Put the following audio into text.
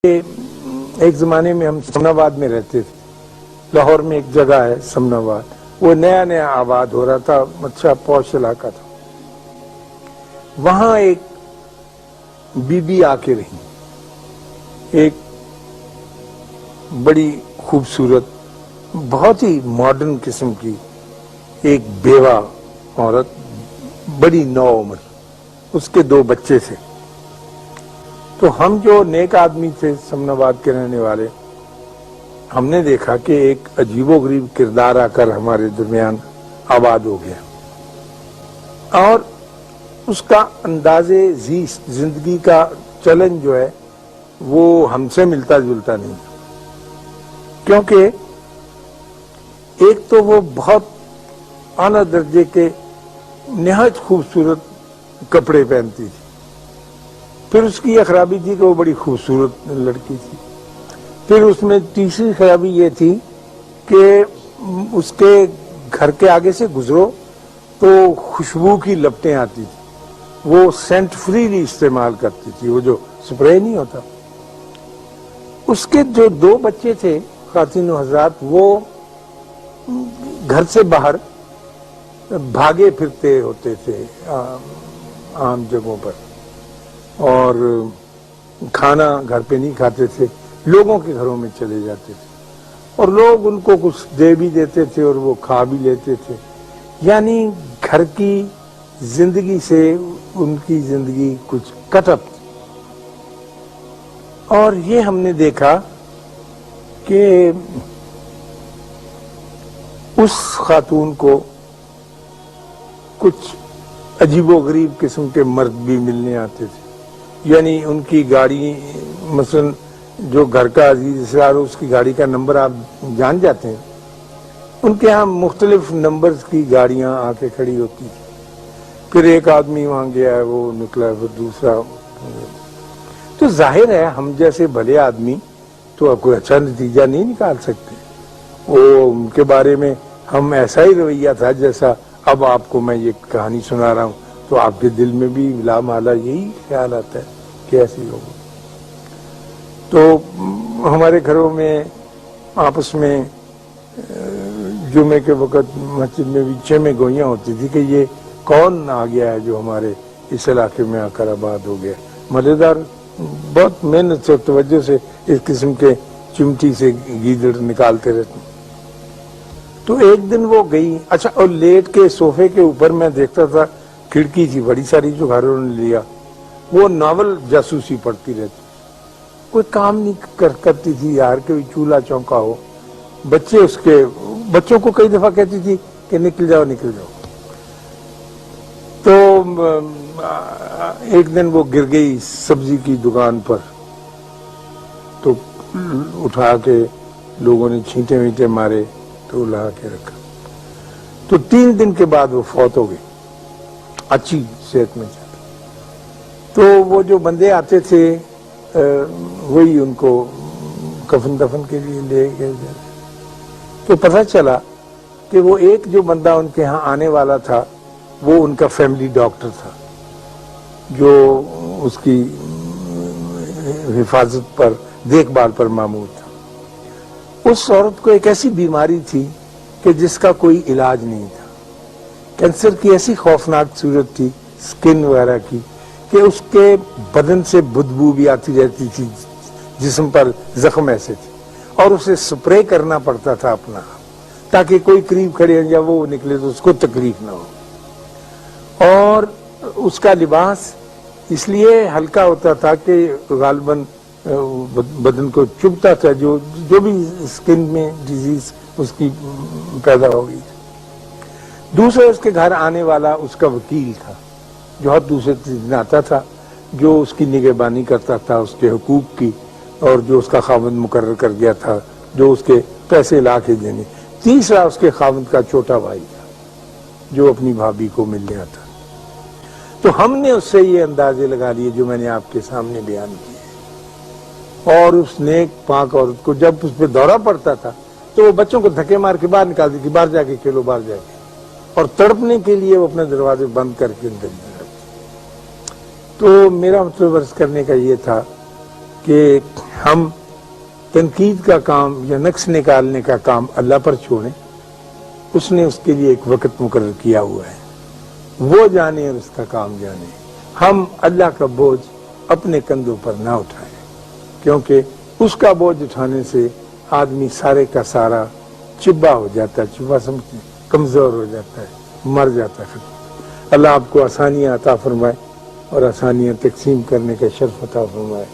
ایک زمانے میں ہم سمناباد میں رہتے تھے. لاہور میں ایک جگہ ہے سمناباد, وہ نیا نیا آباد ہو رہا تھا, اچھا پوش علاقہ تھا. وہاں ایک بی بی آ کے رہی, ایک بڑی خوبصورت, بہت ہی ماڈرن قسم کی ایک بیوہ عورت, بڑی نو عمر, اس کے 2 بچے تھے. تو ہم جو نیک آدمی تھے سمناباد کے رہنے والے, ہم نے دیکھا کہ ایک عجیب و غریب کردار آ کر ہمارے درمیان آباد ہو گیا, اور اس کا انداز زندگی کا چلن جو ہے وہ ہم سے ملتا جلتا نہیں, کیونکہ ایک تو وہ بہت اعلیٰ درجے کے نہایت خوبصورت کپڑے پہنتی تھی. پھر اس کی یہ خرابی تھی کہ وہ بڑی خوبصورت لڑکی تھی. پھر اس میں تیسری خرابی یہ تھی کہ اس کے گھر کے آگے سے گزرو تو خوشبو کی لپٹیں آتی تھی. وہ سینٹ فریلی استعمال کرتی تھی, وہ جو سپرے نہیں ہوتا. اس کے جو 2 بچے تھے خواتین و حضرات, وہ گھر سے باہر بھاگے پھرتے ہوتے تھے عام جگہوں پر, اور کھانا گھر پہ نہیں کھاتے تھے, لوگوں کے گھروں میں چلے جاتے تھے, اور لوگ ان کو کچھ دے بھی دیتے تھے اور وہ کھا بھی لیتے تھے. یعنی گھر کی زندگی سے ان کی زندگی کچھ کٹ اپ تھی. اور یہ ہم نے دیکھا کہ اس خاتون کو کچھ عجیب و غریب قسم کے مرد بھی ملنے آتے تھے. یعنی ان کی گاڑی, مثلا جو گھر کا عزیز اسرار ہو, اس کی گاڑی کا نمبر آپ جان جاتے ہیں, ان کے ہاں مختلف نمبرز کی گاڑیاں آ کے کھڑی ہوتی تھی. پھر ایک آدمی وہاں گیا ہے, وہ نکلا, پھر دوسرا. تو ظاہر ہے ہم جیسے بھلے آدمی تو کوئی اچھا نتیجہ نہیں نکال سکتے. وہ ان کے بارے میں ہم ایسا ہی رویہ تھا جیسا اب آپ کو میں یہ کہانی سنا رہا ہوں, تو آپ کے دل میں بھی لا مالا یہی خیال آتا ہے کہ ایسے لوگ. تو ہمارے گھروں میں آپس میں جمعے کے وقت مسجد میں بھی 6 میں گوئیاں ہوتی تھی کہ یہ کون آ گیا ہے جو ہمارے اس علاقے میں آ کر آباد ہو گیا. مزیدار, بہت محنت سے, توجہ سے اس قسم کے چمٹی سے گیدڑ نکالتے رہتے. تو ایک دن وہ گئی, اچھا, اور لیٹ کے صوفے کے اوپر میں دیکھتا تھا, کھڑکی تھی بڑی ساری جو گھروں نے لیا, وہ ناول جاسوسی پڑھتی رہتی. کوئی کام نہیں کرتی تھی یار, کوئی چولہا چونکا ہو. بچے اس کے, بچوں کو کئی دفعہ کہتی تھی کہ نکل جاؤ نکل جاؤ. تو ایک دن وہ گر گئی سبزی کی دکان پر, تو اٹھا کے لوگوں نے چھینٹے وینٹے مارے تو لا کے رکھا. تو 3 دن کے بعد وہ فوت ہو گئی, اچھی صحت میں چل. تو وہ جو بندے آتے تھے وہی ان کو کفن دفن کے لیے لے گئے. تو پتہ چلا کہ وہ ایک جو بندہ ان کے ہاں آنے والا تھا وہ ان کا فیملی ڈاکٹر تھا, جو اس کی حفاظت پر, دیکھ بھال پر مامور تھا. اس عورت کو ایک ایسی بیماری تھی کہ جس کا کوئی علاج نہیں تھا. کینسر کی ایسی خوفناک صورت تھی سکن وغیرہ کی کہ اس کے بدن سے بدبو بھی آتی رہتی تھی, جسم پر زخم ایسے تھے, اور اسے سپرے کرنا پڑتا تھا اپنا, تاکہ کوئی قریب کھڑے ہو یا وہ نکلے تو اس کو تکلیف نہ ہو. اور اس کا لباس اس لیے ہلکا ہوتا تھا کہ غالباً بدن کو چبھتا تھا, جو بھی سکن میں ڈیزیز اس کی پیدا ہو گئی. دوسرا اس کے گھر آنے والا اس کا وکیل تھا, جو ہر دوسرے دن آتا تھا, جو اس کی نگہبانی کرتا تھا اس کے حقوق کی, اور جو اس کا خاوند مقرر کر گیا تھا جو اس کے پیسے لا کے دینے. تیسرا اس کے خاوند کا چھوٹا بھائی تھا جو اپنی بھابھی کو ملنے آتا. تو ہم نے اس سے یہ اندازے لگا لیے جو میں نے آپ کے سامنے بیان کیے, اور اس نیک پاک عورت کو جب اس پہ دورہ پڑتا تھا تو وہ بچوں کو دھکے مار کے باہر نکال دیتی, باہر جا کے کھیلو, باہر جا کے, اور تڑپنے کے لیے وہ اپنے دروازے بند کر کے اندر. تو میرا مطلب عرض کرنے کا یہ تھا کہ ہم تنقید کا کام یا نقص نکالنے کا کام اللہ پر چھوڑیں. اس نے اس کے لیے ایک وقت مقرر کیا ہوا ہے، وہ جانے اور اس کا کام جانے. ہم اللہ کا بوجھ اپنے کندھوں پر نہ اٹھائیں، کیونکہ اس کا بوجھ اٹھانے سے آدمی سارے کا سارا چبا ہو جاتا ہے، چبا سمجھتے ہیں، کمزور ہو جاتا ہے، مر جاتا ہے. اللہ آپ کو آسانیاں عطا فرمائے اور آسانیاں تقسیم کرنے کا شرف عطا فرمائے.